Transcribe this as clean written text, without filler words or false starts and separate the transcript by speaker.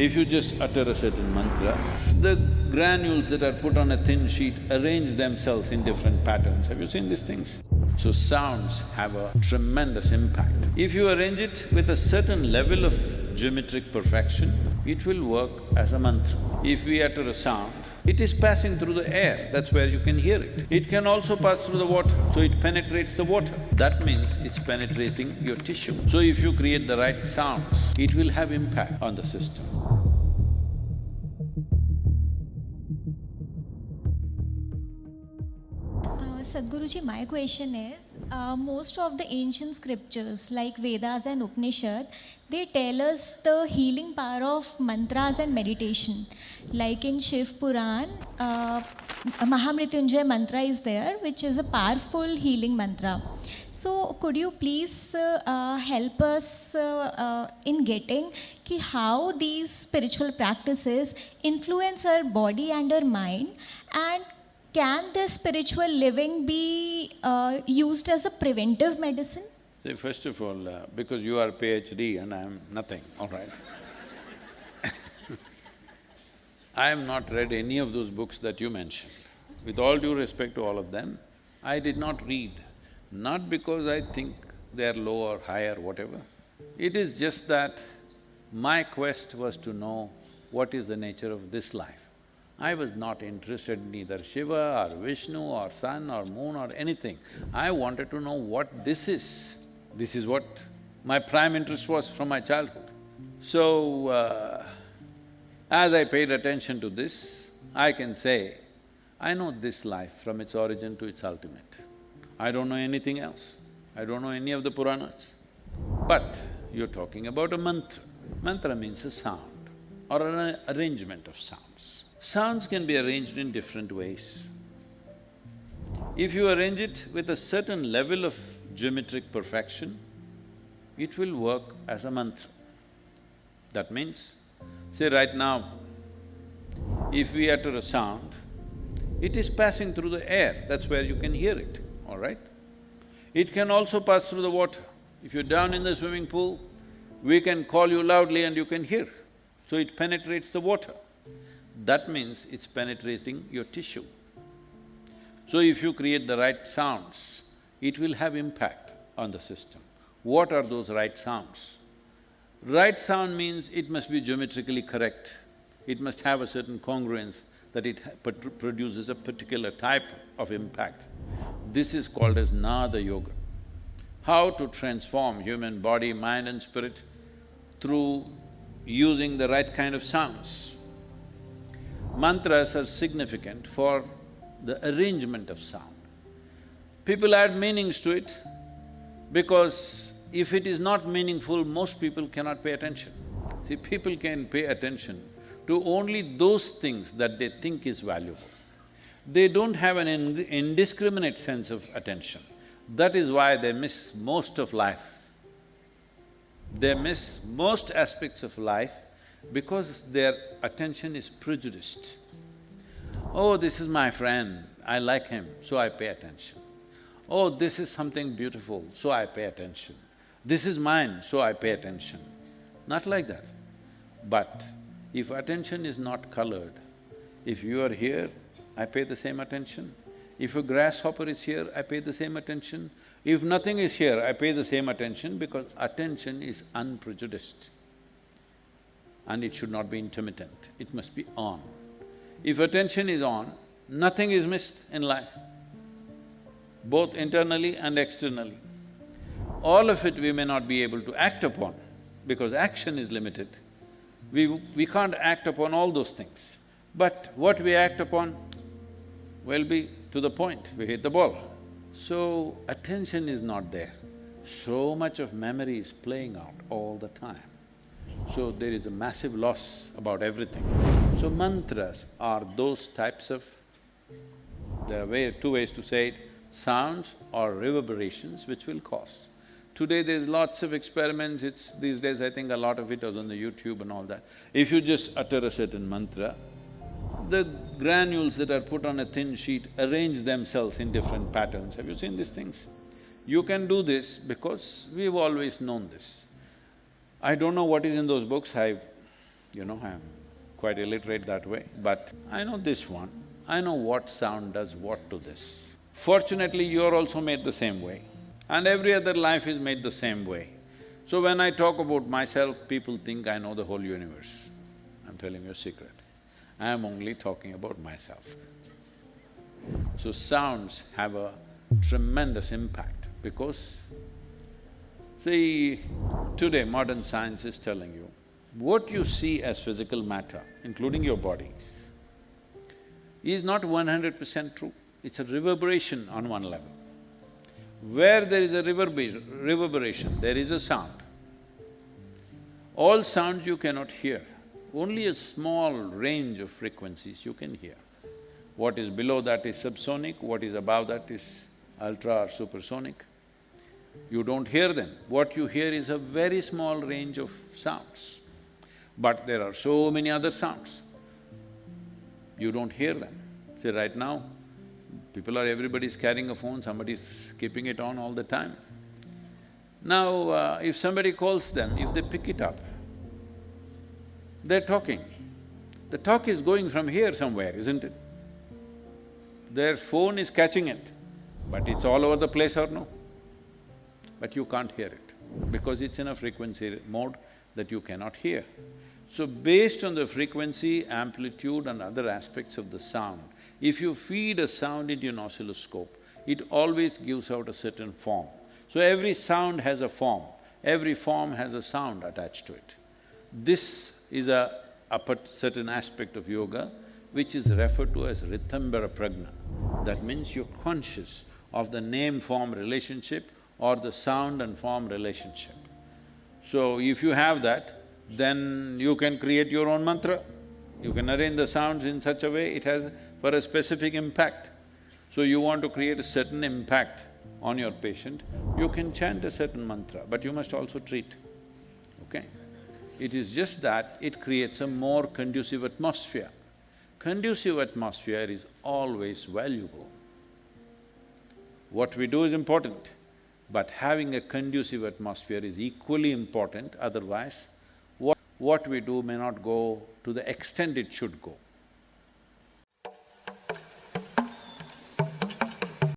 Speaker 1: If you just utter a certain mantra, the granules that are put on a thin sheet arrange themselves in different patterns. Have you seen these things? So sounds have a tremendous impact. If you arrange it with a certain level of geometric perfection, it will work as a mantra. If we utter a sound, it is passing through the air, that's where you can hear it. It can also pass through the water, so it penetrates the water. That means it's penetrating your tissue. So if you create the right sounds, it will have impact on the system.
Speaker 2: Sadhguruji, my question is, most of the ancient scriptures like Vedas and Upanishad, they tell us the healing power of mantras and meditation. Like in Shiv Puran, Mahamrityunjay mantra is there, which is a powerful healing mantra. So could you please help us in getting how these spiritual practices influence our body and our mind, and can this spiritual living be used as a preventive medicine?
Speaker 1: See, first of all, because you are a PhD and I am nothing, all right. I have not read any of those books that you mentioned. With all due respect to all of them, I did not read, not because I think they are low or high or whatever. It is just that my quest was to know what is the nature of this life. I was not interested in either Shiva or Vishnu or sun or moon or anything. I wanted to know what this is. This is what my prime interest was from my childhood. So, as I paid attention to this, I can say, I know this life from its origin to its ultimate. I don't know anything else. I don't know any of the Puranas. But you're talking about a mantra. Mantra means a sound or an arrangement of sounds. Sounds can be arranged in different ways. If you arrange it with a certain level of geometric perfection, it will work as a mantra. That means, say right now, if we utter a sound, it is passing through the air, that's where you can hear it, all right? It can also pass through the water. If you're down in the swimming pool, we can call you loudly and you can hear, so it penetrates the water. That means it's penetrating your tissue. So if you create the right sounds, it will have impact on the system. What are those right sounds? Right sound means it must be geometrically correct, it must have a certain congruence, that it produces a particular type of impact. This is called as Nada Yoga. How to transform human body, mind and spirit through using the right kind of sounds. Mantras are significant for the arrangement of sound. People add meanings to it because if it is not meaningful, most people cannot pay attention. See, people can pay attention to only those things that they think is valuable. They don't have an indiscriminate sense of attention. That is why they miss most of life. They miss most aspects of life because their attention is prejudiced. Oh, this is my friend, I like him, so I pay attention. Oh, this is something beautiful, so I pay attention. This is mine, so I pay attention. Not like that. But if attention is not colored, if you are here, I pay the same attention. If a grasshopper is here, I pay the same attention. If nothing is here, I pay the same attention because attention is unprejudiced. And it should not be intermittent, it must be on. If attention is on, nothing is missed in life, both internally and externally. All of it we may not be able to act upon because action is limited. We can't act upon all those things. But what we act upon will be to the point, we hit the ball. So, attention is not there. So much of memory is playing out all the time. So there is a massive loss about everything. So mantras are those types of… there are two ways to say it, sounds or reverberations which will cause. Today there's lots of experiments, these days I think a lot of it is on the YouTube and all that. If you just utter a certain mantra, the granules that are put on a thin sheet arrange themselves in different patterns. Have you seen these things? You can do this because we've always known this. I don't know what is in those books, I'm quite illiterate that way, but I know this one. I know what sound does what to this. Fortunately, you're also made the same way, and every other life is made the same way. So when I talk about myself, people think I know the whole universe. I'm telling you a secret. I am only talking about myself. So sounds have a tremendous impact because, see, today modern science is telling you, what you see as physical matter, including your bodies, is not 100% true. It's a reverberation on one level. Where there is a reverberation, there is a sound. All sounds you cannot hear, only a small range of frequencies you can hear. What is below that is subsonic, what is above that is ultra or supersonic. You don't hear them. What you hear is a very small range of sounds. But there are so many other sounds, you don't hear them. See, right now, everybody's carrying a phone, somebody's keeping it on all the time. Now, if somebody calls them, if they pick it up, they're talking. The talk is going from here somewhere, isn't it? Their phone is catching it, but it's all over the place or no? But you can't hear it, because it's in a frequency mode that you cannot hear. So based on the frequency, amplitude and other aspects of the sound, if you feed a sound into an oscilloscope, it always gives out a certain form. So every sound has a form, every form has a sound attached to it. This is a certain aspect of yoga which is referred to as Ritambara Prajna. That means you're conscious of the name-form relationship or the sound and form relationship. So if you have that, then you can create your own mantra. You can arrange the sounds in such a way it has for a specific impact. So you want to create a certain impact on your patient, you can chant a certain mantra, but you must also treat, okay? It is just that it creates a more conducive atmosphere. Conducive atmosphere is always valuable. What we do is important, but having a conducive atmosphere is equally important, otherwise what we do may not go to the extent it should go.